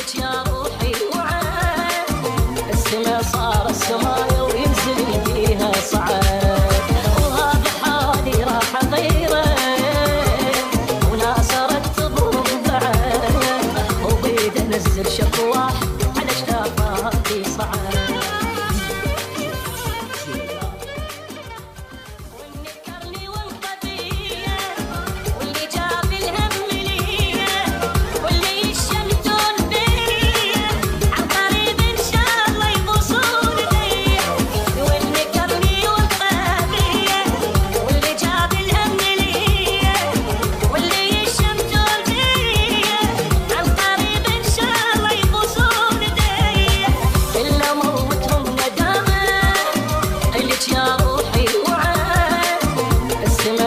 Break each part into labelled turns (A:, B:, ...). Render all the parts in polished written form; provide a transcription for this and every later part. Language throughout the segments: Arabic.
A: لك يا روحي وعاد السما صار السمايا وينزل فيها صعاد وهذا حالي راح اغيره وناصرت تضرب بعد وبيد انزل شكواه على شافاتي صعاد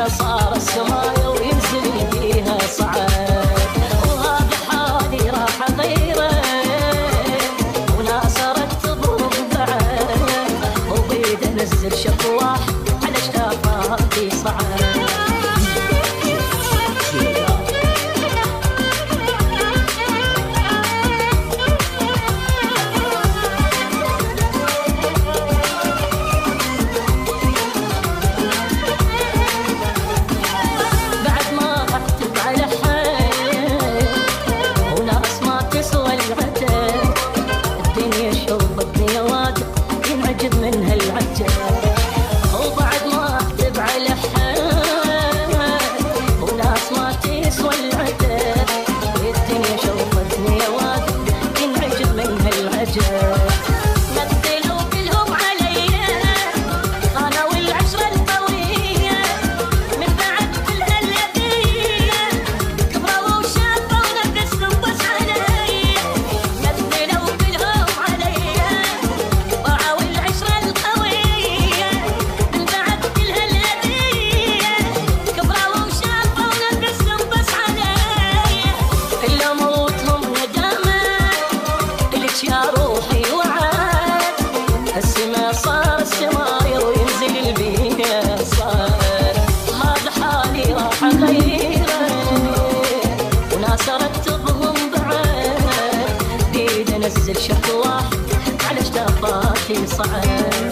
A: صار السمايا وينزل فيها صعاد وهذا حالي راح اغيره وناصرت تضرب بعد وبيد انزل شكواه على شافاتي صعاد منها العجاب وبعد ما اكتب على حال وناس ما تسوى العتاب الدنيا شوفتني يا واد ينعجب منها العجاب مثلوا كلهم عليا انا والعشره القويه من بعد كل هالاذيه كبروا وشافوا نفسهم بس علي مثلوا كلهم عليا يا روحي وعاد السما صار السمايا وينزل بيها صار هذا حالي راح اغيره وناصرت تضم بعد بيد انزل شكواه على شافاتي صعد